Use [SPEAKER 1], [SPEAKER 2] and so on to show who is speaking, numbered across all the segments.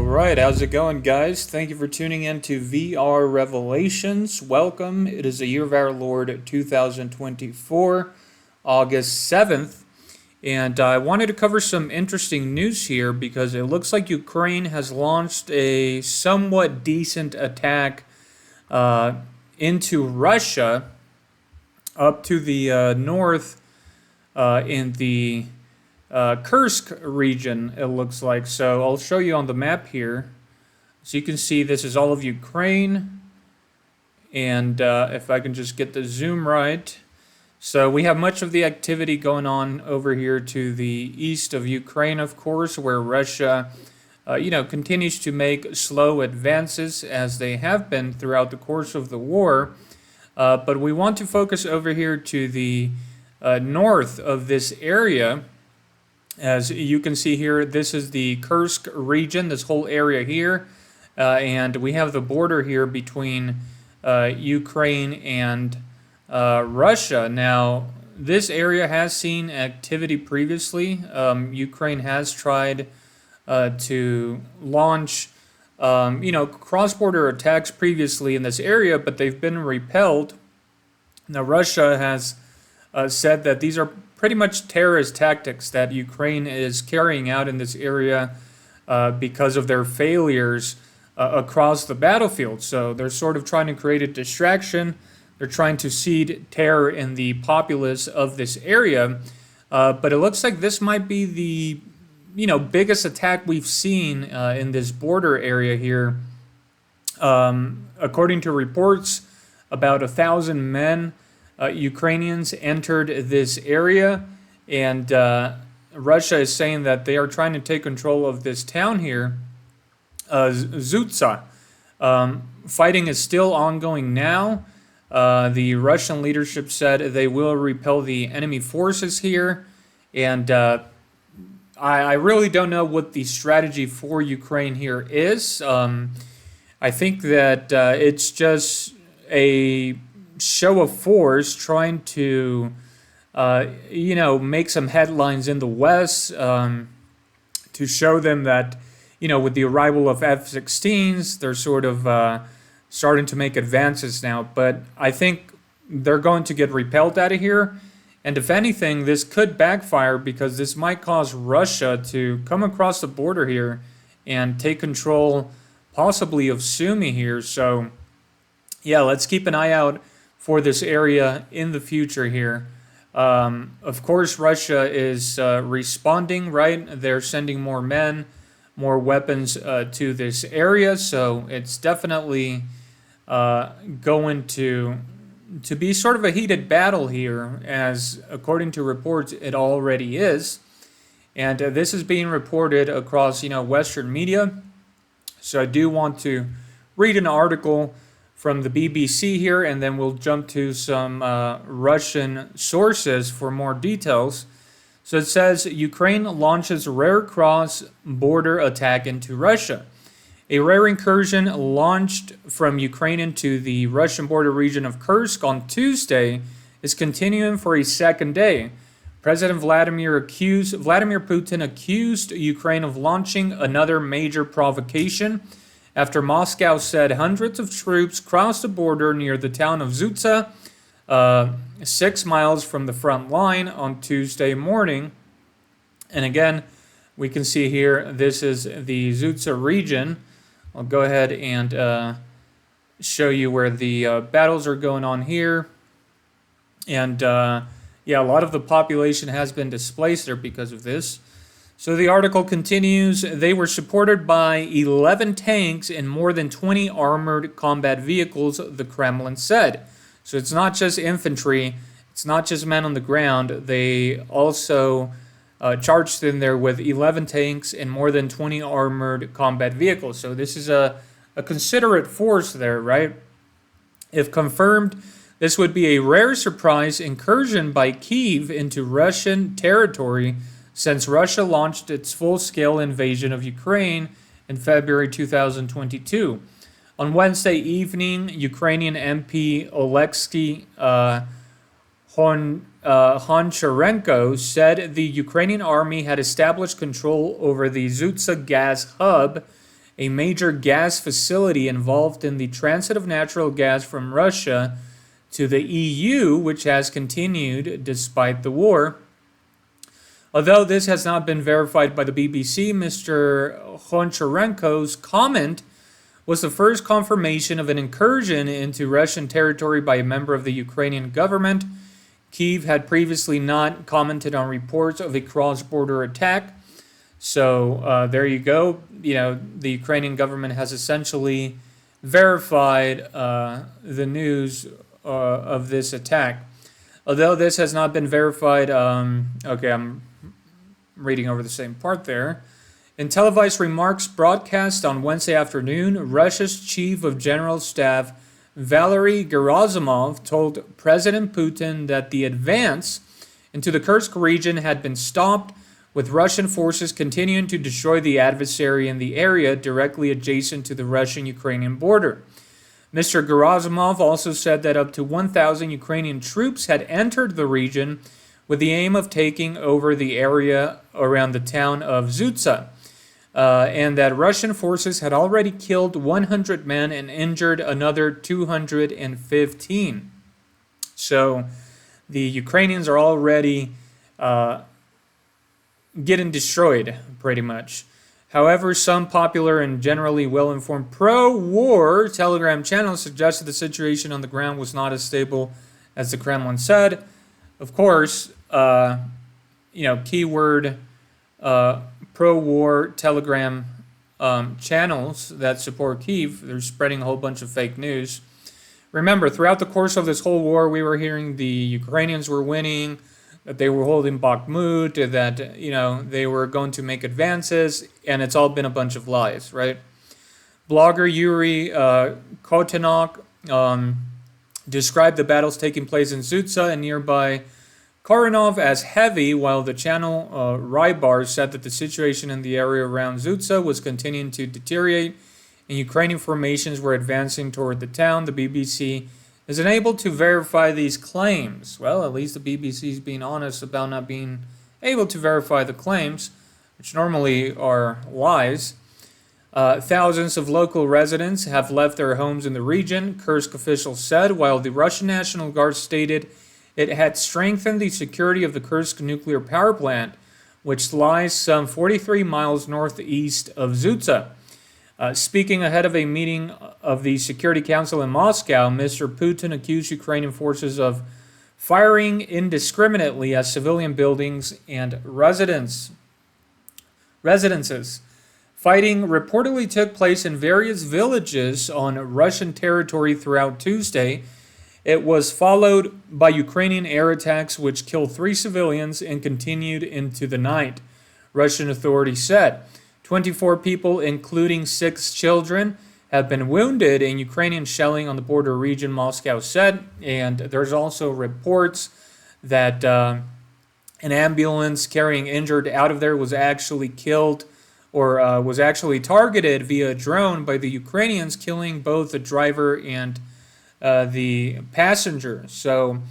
[SPEAKER 1] All right, how's it going, guys? Thank you for tuning in to VR Revelations. Welcome. It is the year of our Lord 2024, August 7th. And I wanted to cover some interesting news here because it looks like Ukraine has launched a somewhat decent attack into Russia up to the north in the Kursk region, it looks like. So I'll show you on the map here. So you can see this is all of Ukraine. And if I can just get the zoom right. So we have much of the activity going on over here to the east of Ukraine, of course, where Russia, continues to make slow advances as they have been throughout the course of the war. But we want to focus over here to the north of this area. As you can see here, this is the Kursk region, this whole area here. And we have the border here between Ukraine and Russia. Now, this area has seen activity previously. Ukraine has tried to launch, cross-border attacks previously in this area, but they've been repelled. Now, Russia has said that these are pretty much terrorist tactics that Ukraine is carrying out in this area because of their failures across the battlefield. So they're sort of trying to create a distraction. They're trying to seed terror in the populace of this area. But it looks like this might be the, biggest attack we've seen in this border area here. According to reports, about 1,000 men, Ukrainians entered this area, and Russia is saying that they are trying to take control of this town here, Zutsa. Fighting is still ongoing now. The Russian leadership said they will repel the enemy forces here, and I really don't know what the strategy for Ukraine here is. I think that it's just a show of force trying to, make some headlines in the West to show them that, with the arrival of F-16s, they're sort of starting to make advances now. But I think they're going to get repelled out of here. And if anything, this could backfire because this might cause Russia to come across the border here and take control possibly of Sumy here. So, yeah, let's keep an eye out for this area in the future here. Of course, Russia is responding, right? They're sending more men, more weapons to this area, so it's definitely going to be sort of a heated battle here, as according to reports, it already is. And this is being reported across, Western media. So I do want to read an article from the BBC here, and then we'll jump to some Russian sources for more details. So it says, Ukraine launches rare cross-border attack into Russia. A rare incursion launched from Ukraine into the Russian border region of Kursk on Tuesday is continuing for a second day. President Vladimir Putin accused Ukraine of launching another major provocation after Moscow said hundreds of troops crossed the border near the town of Zutsa, 6 miles from the front line on Tuesday morning. And again, we can see here, this is the Zutsa region. I'll go ahead and show you where the battles are going on here. And a lot of the population has been displaced there because of this. So the article continues, they were supported by 11 tanks and more than 20 armored combat vehicles, the Kremlin said. So it's not just infantry, it's not just men on the ground. They also charged in there with 11 tanks and more than 20 armored combat vehicles. So this is a considerate force there, right? If confirmed, this would be a rare surprise incursion by Kyiv into Russian territory since Russia launched its full-scale invasion of Ukraine in February 2022. On Wednesday evening, Ukrainian MP Oleksiy Honcharenko said the Ukrainian army had established control over the Zutsa gas hub, a major gas facility involved in the transit of natural gas from Russia to the EU, which has continued despite the war. Although this has not been verified by the BBC, Mr. Honcharenko's comment was the first confirmation of an incursion into Russian territory by a member of the Ukrainian government. Kyiv had previously not commented on reports of a cross-border attack. So there you go. The Ukrainian government has essentially verified the news of this attack. Although this has not been verified, okay, I'm reading over the same part there. In televised remarks broadcast on Wednesday afternoon, Russia's Chief of General Staff Valery Gerasimov told President Putin that the advance into the Kursk region had been stopped, with Russian forces continuing to destroy the adversary in the area directly adjacent to the Russian-Ukrainian border. Mr. Gerasimov also said that up to 1,000 Ukrainian troops had entered the region with the aim of taking over the area around the town of Zutsa, and that Russian forces had already killed 100 men and injured another 215. So the Ukrainians are already getting destroyed, pretty much. However, some popular and generally well-informed pro-war Telegram channels suggested the situation on the ground was not as stable as the Kremlin said. Of course, keyword pro-war Telegram channels that support Kyiv, they're spreading a whole bunch of fake news. Remember, throughout the course of this whole war, we were hearing the Ukrainians were winning, that they were holding Bakhmut, that, they were going to make advances, and it's all been a bunch of lies, right? Blogger Yuri Kotinok described the battles taking place in Zutsa and nearby Koronov as heavy, while the channel Rybar said that the situation in the area around Zutsa was continuing to deteriorate and Ukrainian formations were advancing toward the town. The BBC is unable to verify these claims. Well, at least the BBC is being honest about not being able to verify the claims, which normally are lies. Thousands of local residents have left their homes in the region, Kursk officials said, while the Russian National Guard stated it had strengthened the security of the Kursk nuclear power plant, which lies some 43 miles northeast of Zutsa. Speaking ahead of a meeting of the Security Council in Moscow, Mr. Putin accused Ukrainian forces of firing indiscriminately at civilian buildings and residences. Fighting reportedly took place in various villages on Russian territory throughout Tuesday. It was followed by Ukrainian air attacks which killed 3 civilians and continued into the night, Russian authorities said. 24 people, including 6 children, have been wounded in Ukrainian shelling on the border region, Moscow said. And there's also reports that an ambulance carrying injured out of there was actually killed or was actually targeted via drone by the Ukrainians, killing both the driver and the passenger. So,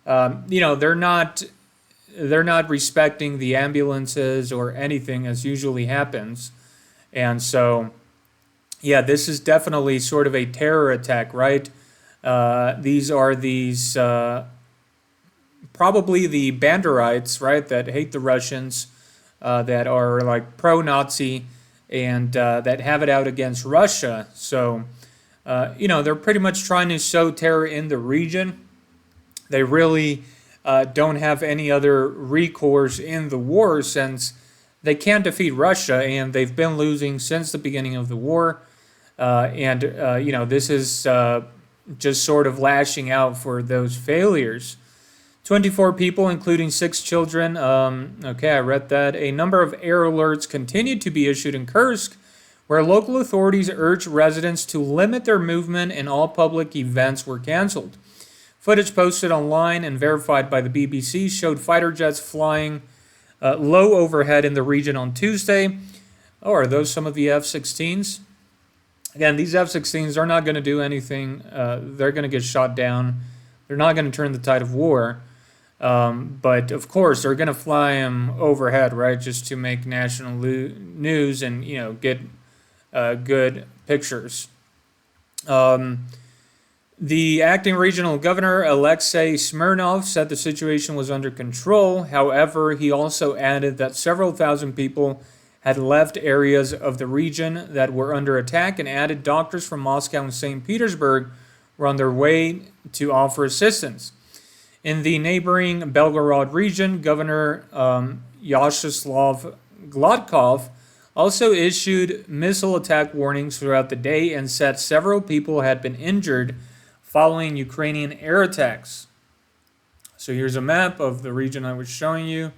[SPEAKER 1] they're not respecting the ambulances or anything, as usually happens. And so, this is definitely sort of a terror attack, right? These are probably the Banderites, right, that hate the Russians, that are like pro-Nazi and that have it out against Russia. So, they're pretty much trying to sow terror in the region. They really don't have any other recourse in the war since they can't defeat Russia, and they've been losing since the beginning of the war. This is just sort of lashing out for those failures. 24 people, including 6 children. I read that. A number of air alerts continued to be issued in Kursk, where local authorities urged residents to limit their movement and all public events were canceled. Footage posted online and verified by the BBC showed fighter jets flying low overhead in the region on Tuesday. Oh, are those some of the F-16s? Again, these F-16s are not going to do anything. They're going to get shot down. They're not going to turn the tide of war. But, of course, they're going to fly them overhead, right, just to make national news and, get good pictures. The acting regional governor, Alexei Smirnov, said the situation was under control. However, he also added that several thousand people had left areas of the region that were under attack, and added doctors from Moscow and St. Petersburg were on their way to offer assistance. In the neighboring Belgorod region, Governor Vyacheslav Gladkov also issued missile attack warnings throughout the day and said several people had been injured following Ukrainian air attacks. So here's a map of the region I was showing you.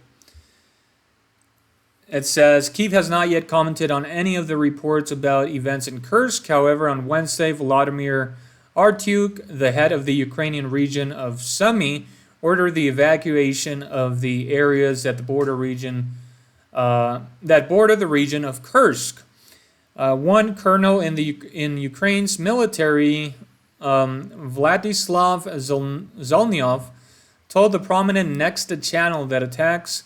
[SPEAKER 1] It says, Kyiv has not yet commented on any of the reports about events in Kursk. However, on Wednesday, Vladimir Artyuk, the head of the Ukrainian region of Sumy, ordered the evacuation of the areas that border the region of Kursk. One colonel in Ukraine's military, Vladislav Zolnyov, told the prominent Nexta channel that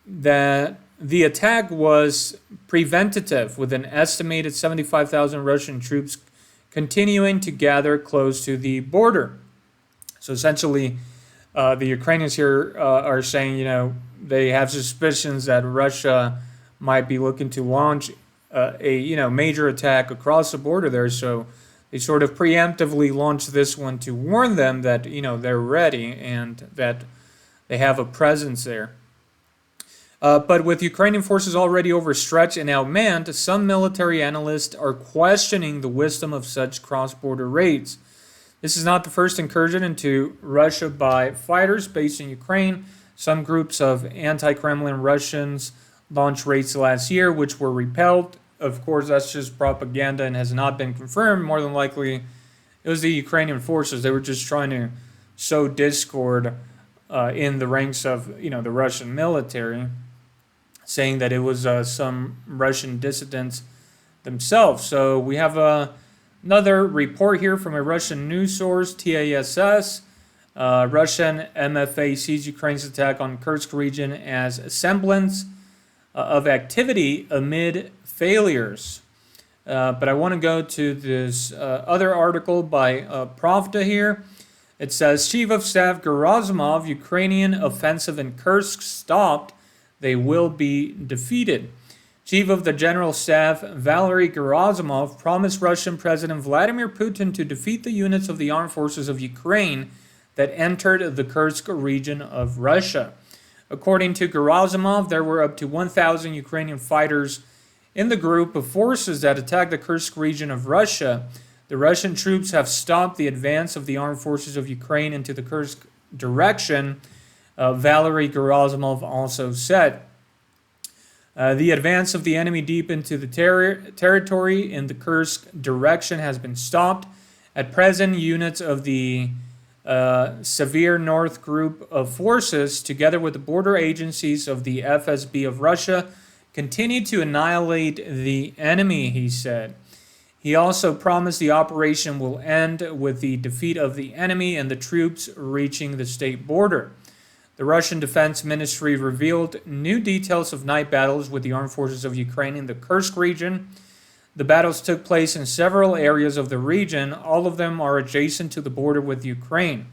[SPEAKER 1] that the attack was preventative, with an estimated 75,000 Russian troops continuing to gather close to the border. So essentially, the Ukrainians here are saying, they have suspicions that Russia might be looking to launch a major attack across the border there. So they sort of preemptively launched this one to warn them that they're ready and that they have a presence there. But with Ukrainian forces already overstretched and outmanned, some military analysts are questioning the wisdom of such cross-border raids. This is not the first incursion into Russia by fighters based in Ukraine. Some groups of anti-Kremlin Russians launched raids last year, which were repelled. Of course, that's just propaganda and has not been confirmed. More than likely, it was the Ukrainian forces. They were just trying to sow discord in the ranks of the Russian military, saying that it was some Russian dissidents themselves. So we have another report here from a Russian news source, TASS. Russian MFA sees Ukraine's attack on Kursk region as a semblance of activity amid failures. But I want to go to this other article by Pravda here. It says, Chief of Staff Gerasimov, Ukrainian offensive in Kursk stopped. They will be defeated. Chief of the General Staff Valery Gerasimov promised Russian President Vladimir Putin to defeat the units of the armed forces of Ukraine that entered the Kursk region of Russia. According to Gerasimov, there were up to 1,000 Ukrainian fighters in the group of forces that attacked the Kursk region of Russia. The Russian troops have stopped the advance of the armed forces of Ukraine into the Kursk direction, Valery Gerasimov also said. The advance of the enemy deep into the territory in the Kursk direction has been stopped. At present, units of the Severe North group of forces, together with the border agencies of the FSB of Russia, continue to annihilate the enemy, he said. He also promised the operation will end with the defeat of the enemy and the troops reaching the state border. The Russian Defense Ministry revealed new details of night battles with the armed forces of Ukraine in the Kursk region. The battles took place in several areas of the region. All of them are adjacent to the border with Ukraine.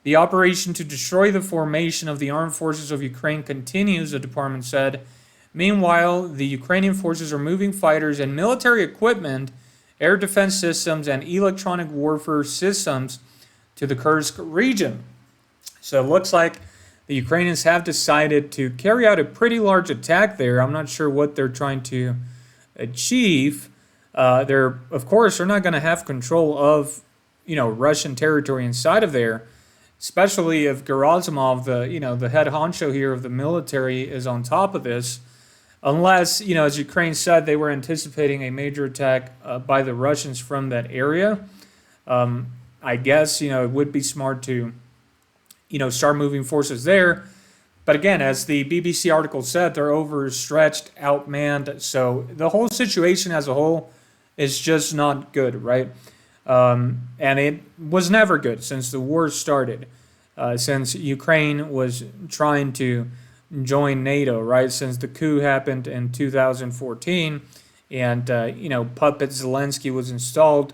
[SPEAKER 1] The operation to destroy the formation of the armed forces of Ukraine continues, the department said. Meanwhile, the Ukrainian forces are moving fighters and military equipment, air defense systems, and electronic warfare systems to the Kursk region. So it looks like the Ukrainians have decided to carry out a pretty large attack there. I'm not sure what they're trying to achieve. They're not going to have control of, Russian territory inside of there, especially if Gerasimov, the head honcho here of the military, is on top of this. Unless, as Ukraine said, they were anticipating a major attack by the Russians from that area. I guess, it would be smart to start moving forces there. But again, as the BBC article said, they're overstretched, outmanned. So the whole situation as a whole is just not good, right? And it was never good since the war started, since Ukraine was trying to join NATO, right? Since the coup happened in 2014, and puppet Zelensky was installed.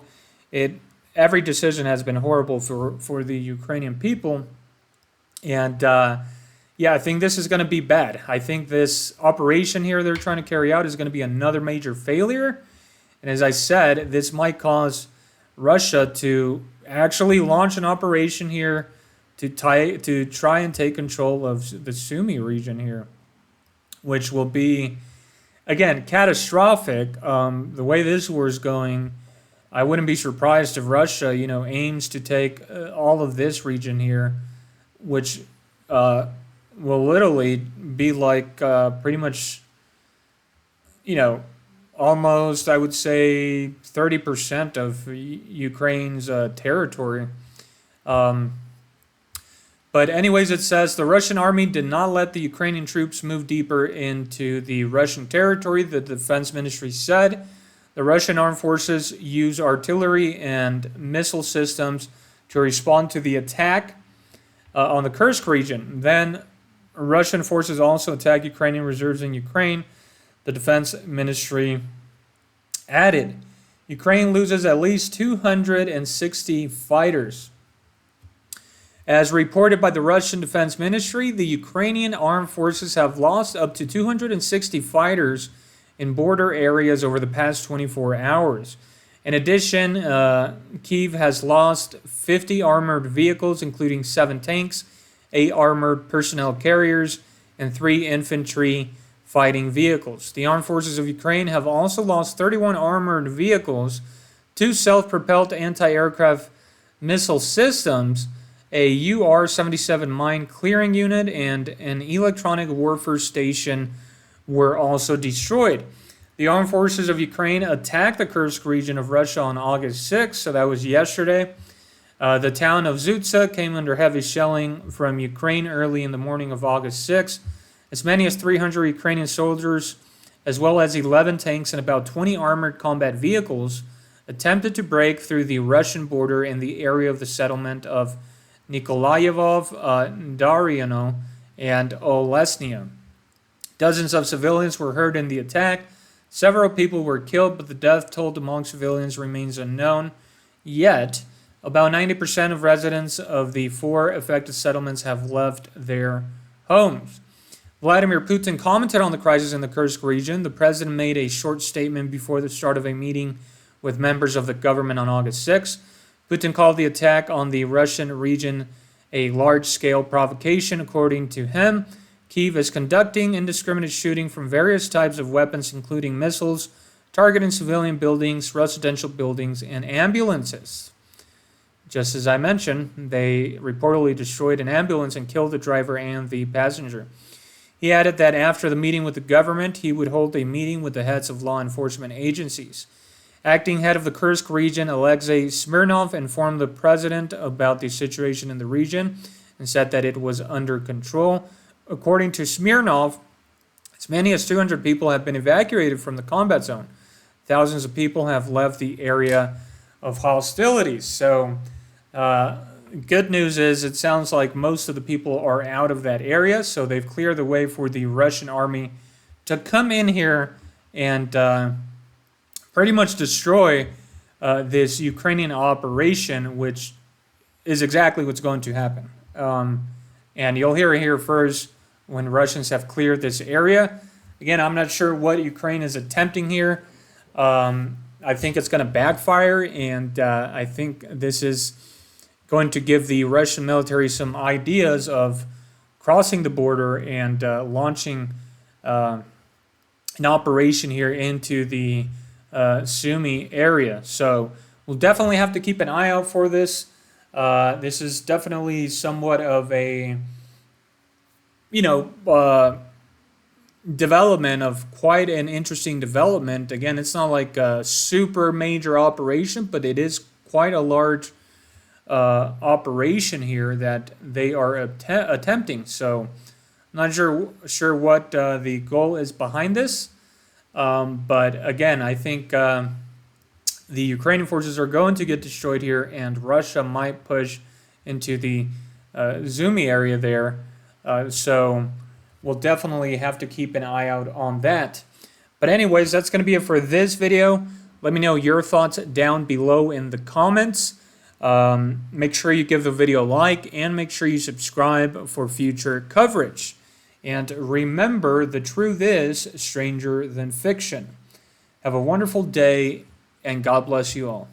[SPEAKER 1] Every decision has been horrible for the Ukrainian people, and I think this is going to be bad. I think this operation here they're trying to carry out is going to be another major failure, and as I said, this might cause Russia to actually launch an operation here to try and take control of the Sumy region here, which will be, again, catastrophic. The way this war is going, I wouldn't be surprised if Russia, aims to take all of this region here, which will literally be like pretty much, almost, I would say, 30% of Ukraine's territory. But anyways, it says the Russian army did not let the Ukrainian troops move deeper into the Russian territory, the defense ministry said. The Russian armed forces use artillery and missile systems to respond to the attack on the Kursk region. Then Russian forces also attack Ukrainian reserves in Ukraine. The defense ministry added, Ukraine loses at least 260 fighters. As reported by the Russian Defense Ministry, the Ukrainian armed forces have lost up to 260 fighters in border areas over the past 24 hours. In addition, Kyiv has lost 50 armored vehicles, including 7 tanks, 8 armored personnel carriers, and 3 infantry fighting vehicles. The armed forces of Ukraine have also lost 31 armored vehicles, 2 self-propelled anti-aircraft missile systems, a UR-77 mine clearing unit, and an electronic warfare station were also destroyed. The armed forces of Ukraine attacked the Kursk region of Russia on August 6th, so that was yesterday. The town of Zutsa came under heavy shelling from Ukraine early in the morning of August 6th. As many as 300 Ukrainian soldiers, as well as 11 tanks and about 20 armored combat vehicles, attempted to break through the Russian border in the area of the settlement of Nikolayevov, Dariano, and Olesnya. Dozens of civilians were hurt in the attack. Several people were killed, but the death toll among civilians remains unknown. Yet, about 90% of residents of the 4 affected settlements have left their homes. Vladimir Putin commented on the crisis in the Kursk region. The president made a short statement before the start of a meeting with members of the government on August 6. Putin called the attack on the Russian region a large-scale provocation. According to him, Kyiv is conducting indiscriminate shooting from various types of weapons, including missiles, targeting civilian buildings, residential buildings, and ambulances. Just as I mentioned, they reportedly destroyed an ambulance and killed the driver and the passenger. He added that after the meeting with the government, he would hold a meeting with the heads of law enforcement agencies. Acting head of the Kursk region, Alexei Smirnov, informed the president about the situation in the region and said that it was under control. According to Smirnov, as many as 200 people have been evacuated from the combat zone. Thousands of people have left the area of hostilities. So, good news is it sounds like most of the people are out of that area, so they've cleared the way for the Russian army to come in here and pretty much destroy this Ukrainian operation, which is exactly what's going to happen. And you'll hear it here first when Russians have cleared this area. Again, I'm not sure what Ukraine is attempting here. I think it's going to backfire, and I think this is going to give the Russian military some ideas of crossing the border and launching an operation here into the Sumy area. So we'll definitely have to keep an eye out for this. This is definitely somewhat of a, development of quite an interesting development. Again, it's not like a super major operation, but it is quite a large operation here that they are attempting. So I'm not sure what the goal is behind this. But again, I think the Ukrainian forces are going to get destroyed here, and Russia might push into the Sumy area there. So we'll definitely have to keep an eye out on that. But anyways, that's going to be it for this video. Let me know your thoughts down below in the comments. Make sure you give the video a like and make sure you subscribe for future coverage. And remember, the truth is stranger than fiction. Have a wonderful day, and God bless you all.